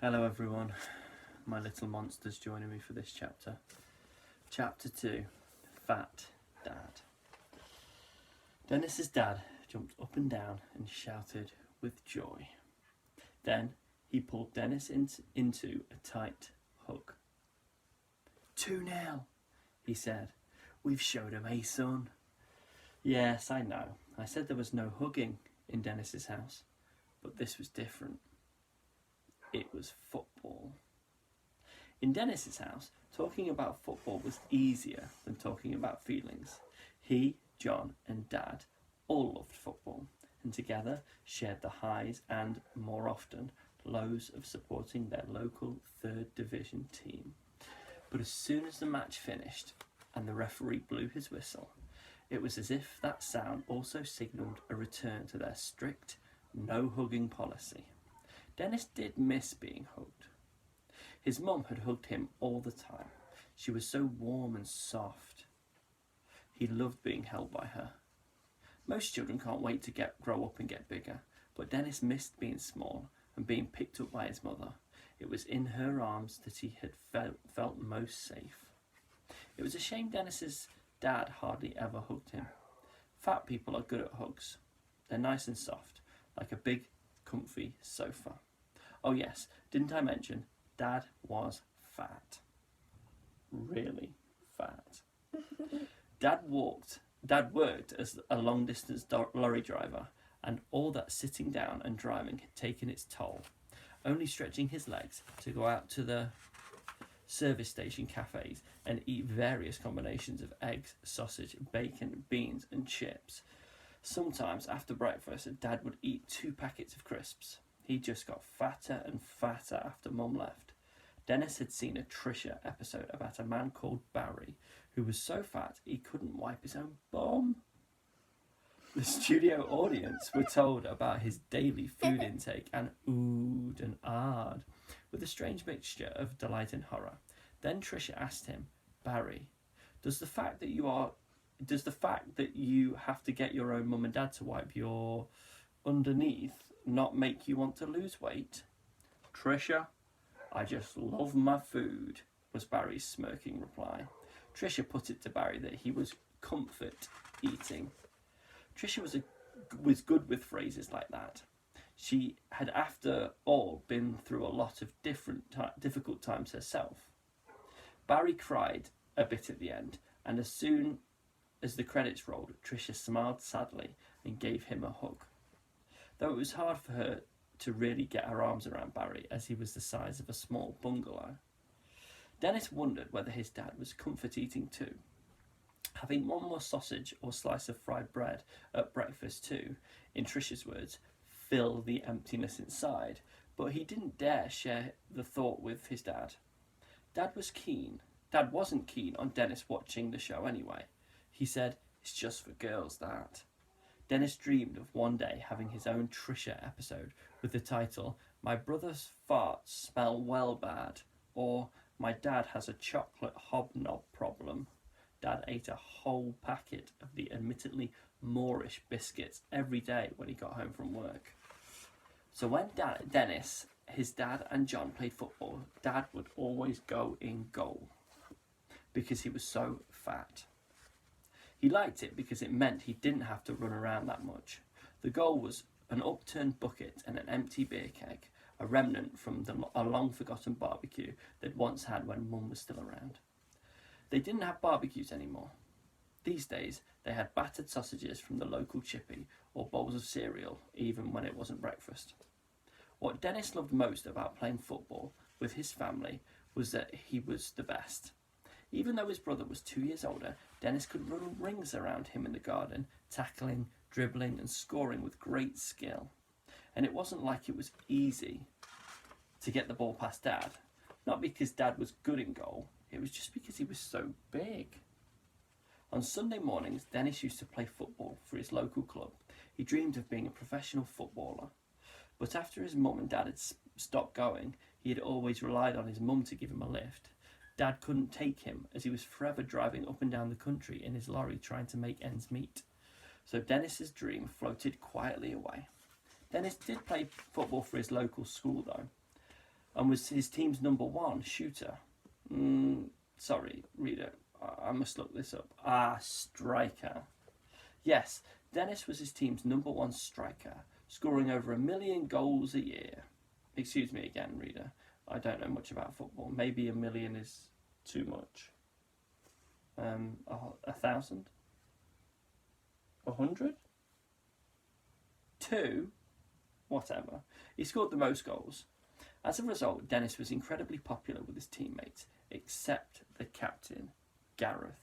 Hello everyone, my little monsters joining me for this chapter. Chapter 2, Fat Dad. Dennis's dad jumped up and down and shouted with joy. Then he pulled Dennis into a tight hug. 2-0, he said. We've showed him, eh, son? Yes, I know. I said there was no hugging in Dennis's house, but this was different. It was football. In Dennis's house, talking about football was easier than talking about feelings. He, John, and Dad all loved football, and together shared the highs and, more often, lows of supporting their local third division team. But as soon as the match finished and the referee blew his whistle, it was as if that sound also signalled a return to their strict, no-hugging policy. Dennis did miss being hugged. His mum had hugged him all the time. She was so warm and soft. He loved being held by her. Most children can't wait to grow up and get bigger, but Dennis missed being small and being picked up by his mother. It was in her arms that he had felt most safe. It was a shame Dennis's dad hardly ever hugged him. Fat people are good at hugs. They're nice and soft, like a big, comfy sofa. Oh yes, didn't I mention Dad was fat? Really fat. Dad worked as a long-distance lorry driver, and all that sitting down and driving had taken its toll. Only stretching his legs to go out to the service station cafes and eat various combinations of eggs, sausage, bacon, beans and chips. Sometimes after breakfast, Dad would eat 2 packets of crisps. He just got fatter and fatter after Mum left. Dennis had seen a Trisha episode about a man called Barry who was so fat he couldn't wipe his own bum. The studio audience were told about his daily food intake and oohed and ahed with a strange mixture of delight and horror. Then Trisha asked him, Barry, does the fact that you have to get your own mum and dad to wipe your underneath not make you want to lose weight? Trisha, I just love my food, was Barry's smirking reply. Trisha put it to Barry that he was comfort eating. Trisha was good with phrases like that. She had, after all, been through a lot of difficult times herself. Barry cried a bit at the end, and as soon as the credits rolled, Trisha smiled sadly and gave him a hug. Though it was hard for her to really get her arms around Barry, as he was the size of a small bungalow. Dennis wondered whether his dad was comfort eating too. Having one more sausage or slice of fried bread at breakfast too, in Trisha's words, fill the emptiness inside, but he didn't dare share the thought with his dad. Dad wasn't keen on Dennis watching the show anyway. He said, it's just for girls, that. Dennis dreamed of one day having his own Trisha episode with the title, My Brother's Farts Smell Well Bad, or My Dad Has a Chocolate Hobnob Problem. Dad ate a whole packet of the admittedly Moorish biscuits every day when he got home from work. So when Dennis, his dad and John played football, Dad would always go in goal because he was so fat. He liked it because it meant he didn't have to run around that much. The goal was an upturned bucket and an empty beer keg, a remnant from a long-forgotten barbecue they'd once had when Mum was still around. They didn't have barbecues anymore. These days, they had battered sausages from the local chippy or bowls of cereal, even when it wasn't breakfast. What Dennis loved most about playing football with his family was that he was the best. Even though his brother was 2 years older, Dennis could run rings around him in the garden, tackling, dribbling and scoring with great skill. And it wasn't like it was easy to get the ball past Dad. Not because Dad was good in goal, it was just because he was so big. On Sunday mornings, Dennis used to play football for his local club. He dreamed of being a professional footballer. But after his mum and dad had stopped going, he had always relied on his mum to give him a lift. Dad couldn't take him as he was forever driving up and down the country in his lorry trying to make ends meet. So Dennis's dream floated quietly away. Dennis did play football for his local school though. and was his team's #1 shooter. Sorry, reader, I must look this up. Striker. Yes, Dennis was his team's #1 striker, scoring over 1 million goals a year. Excuse me again, reader. I don't know much about football. Maybe 1 million is too much. 1,000? 100? 2? Whatever. He scored the most goals. As a result, Dennis was incredibly popular with his teammates, except the captain, Gareth,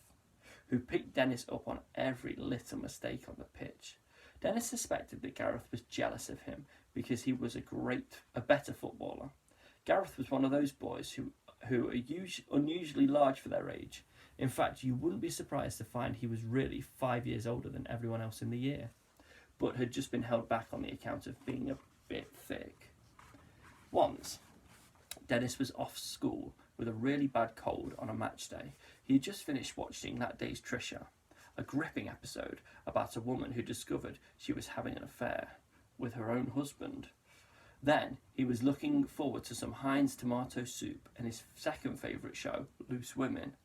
who picked Dennis up on every little mistake on the pitch. Dennis suspected that Gareth was jealous of him because he was a better footballer. Gareth was one of those boys who are unusually large for their age. In fact, you wouldn't be surprised to find he was really 5 years older than everyone else in the year, but had just been held back on the account of being a bit thick. Once, Dennis was off school with a really bad cold on a match day. He had just finished watching that day's Trisha, a gripping episode about a woman who discovered she was having an affair with her own husband. Then he was looking forward to some Heinz tomato soup and his second favourite show, Loose Women,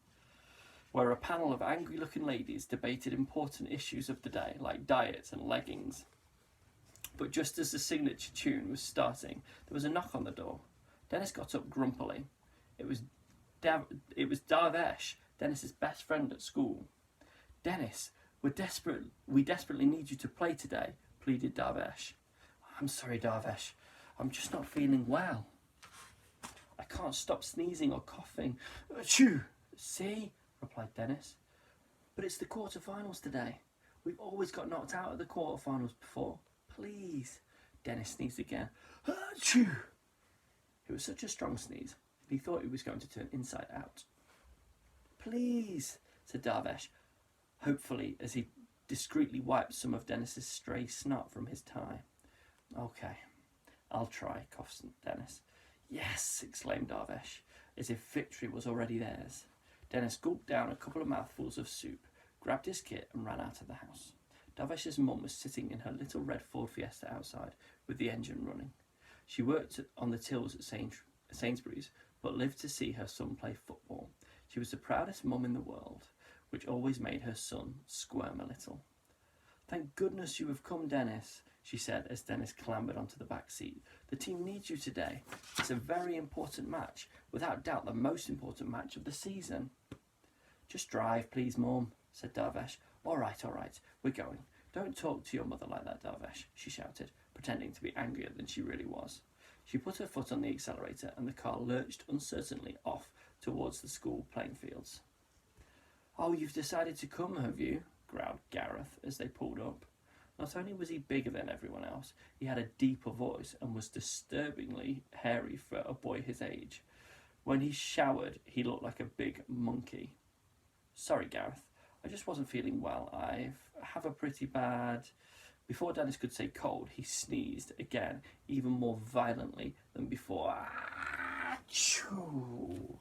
where a panel of angry-looking ladies debated important issues of the day, like diets and leggings. But just as the signature tune was starting, there was a knock on the door. Dennis got up grumpily. It was Darvesh, Dennis's best friend at school. "Dennis, we desperately need you to play today," pleaded Darvesh. "I'm sorry, Darvesh. I'm just not feeling well. I can't stop sneezing or coughing." "Achoo! See?" replied Dennis. "But it's the quarterfinals today. We've always got knocked out at the quarterfinals before. Please." Dennis sneezed again. "Achoo!" It was such a strong sneeze, he thought he was going to turn inside out. "Please," said Darvesh, hopefully, as he discreetly wiped some of Dennis's stray snot from his tie. "Okay, I'll try," coughed Dennis. "Yes," exclaimed Darvesh, as if victory was already theirs. Dennis gulped down a couple of mouthfuls of soup, grabbed his kit and ran out of the house. Darvesh's mum was sitting in her little red Ford Fiesta outside, with the engine running. She worked on the tills at Sainsbury's, but lived to see her son play football. She was the proudest mum in the world, which always made her son squirm a little. "Thank goodness you have come, Dennis," she said as Dennis clambered onto the back seat. "The team needs you today. It's a very important match, without doubt the most important match of the season." "Just drive, please, Mum," said Darvesh. All right, we're going. Don't talk to your mother like that, Darvesh," she shouted, pretending to be angrier than she really was. She put her foot on the accelerator and the car lurched uncertainly off towards the school playing fields. "Oh, you've decided to come, have you?" growled Gareth as they pulled up. Not only was he bigger than everyone else, he had a deeper voice and was disturbingly hairy for a boy his age. When he showered, he looked like a big monkey. "Sorry, Gareth, I just wasn't feeling well. I have a pretty bad..." Before Dennis could say cold, he sneezed again, even more violently than before. Achoo!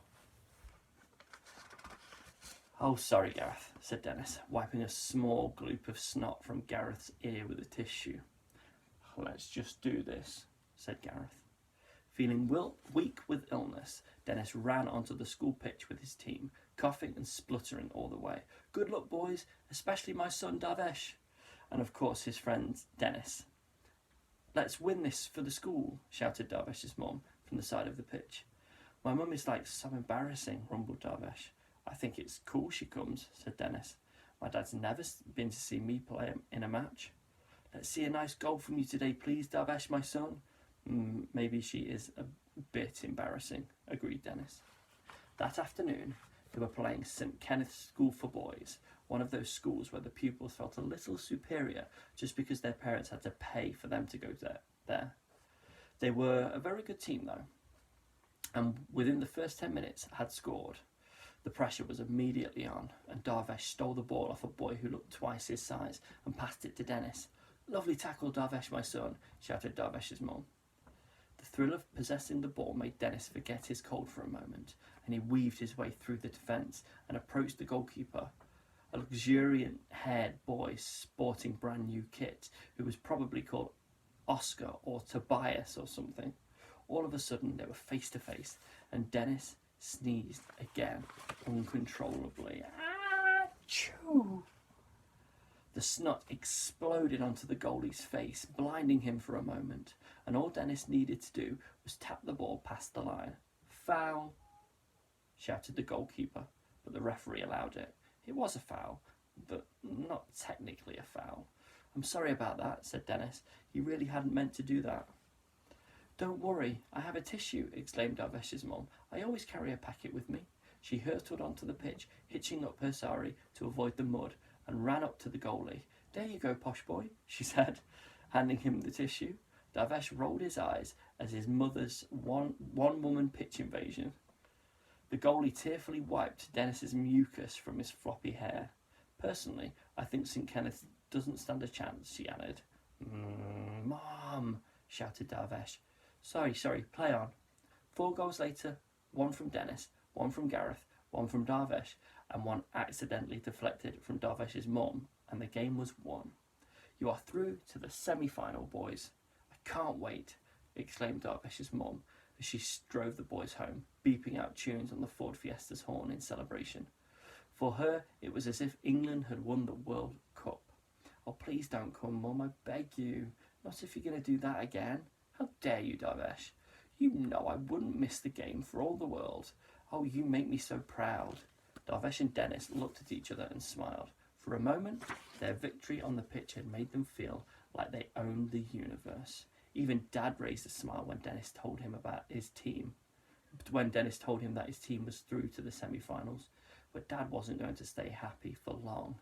"Oh, sorry, Gareth," said Dennis, wiping a small gloop of snot from Gareth's ear with a tissue. "Let's just do this," said Gareth. Feeling weak with illness, Dennis ran onto the school pitch with his team, coughing and spluttering all the way. "Good luck, boys, especially my son Darvesh." And of course his friend Dennis. "Let's win this for the school," shouted Darvesh's mum from the side of the pitch. "My mum is like so embarrassing," rumbled Darvesh. "I think it's cool she comes," said Dennis. "My dad's never been to see me play in a match." "Let's see a nice goal from you today, please, Darvesh, my son." Maybe she is a bit embarrassing," agreed Dennis. That afternoon, they were playing St. Kenneth's School for Boys, one of those schools where the pupils felt a little superior just because their parents had to pay for them to go there. They were a very good team, though, and within the first 10 minutes had scored. The pressure was immediately on, and Darvesh stole the ball off a boy who looked twice his size and passed it to Dennis. "Lovely tackle, Darvesh, my son," shouted Darvesh's mum. The thrill of possessing the ball made Dennis forget his cold for a moment, and he weaved his way through the defence and approached the goalkeeper, a luxuriant-haired boy sporting brand-new kit, who was probably called Oscar or Tobias or something. All of a sudden, they were face to face, and Dennis sneezed again, uncontrollably. Achoo! The snot exploded onto the goalie's face, blinding him for a moment, and all Dennis needed to do was tap the ball past the line. Foul, shouted the goalkeeper, but the referee allowed it. It was a foul, but not technically a foul. I'm sorry about that, said Dennis. He really hadn't meant to do that. Don't worry, I have a tissue, exclaimed Darvesh's mum. I always carry a packet with me. She hurtled onto the pitch, hitching up her sari to avoid the mud, and ran up to the goalie. There you go, posh boy, she said, handing him the tissue. Darvesh rolled his eyes as his mother's one-woman pitch invasion. The goalie tearfully wiped Dennis's mucus from his floppy hair. Personally, I think St. Kenneth doesn't stand a chance, she added. Mom, shouted Darvesh. Sorry, play on. 4 goals later, 1 from Dennis, 1 from Gareth, 1 from Darvesh, and 1 accidentally deflected from Darvesh's mum, and the game was won. You are through to the semi-final, boys. I can't wait, exclaimed Darvesh's mum as she drove the boys home, beeping out tunes on the Ford Fiesta's horn in celebration. For her, it was as if England had won the World Cup. Oh, please don't come, Mum, I beg you. Not if you're going to do that again. How dare you, Darvesh? You know I wouldn't miss the game for all the world. Oh, you make me so proud. Darvesh and Dennis looked at each other and smiled. For a moment, their victory on the pitch had made them feel like they owned the universe. Even Dad raised a smile when Dennis told him about his team. When Dennis told him that his team was through to the semi-finals. But Dad wasn't going to stay happy for long.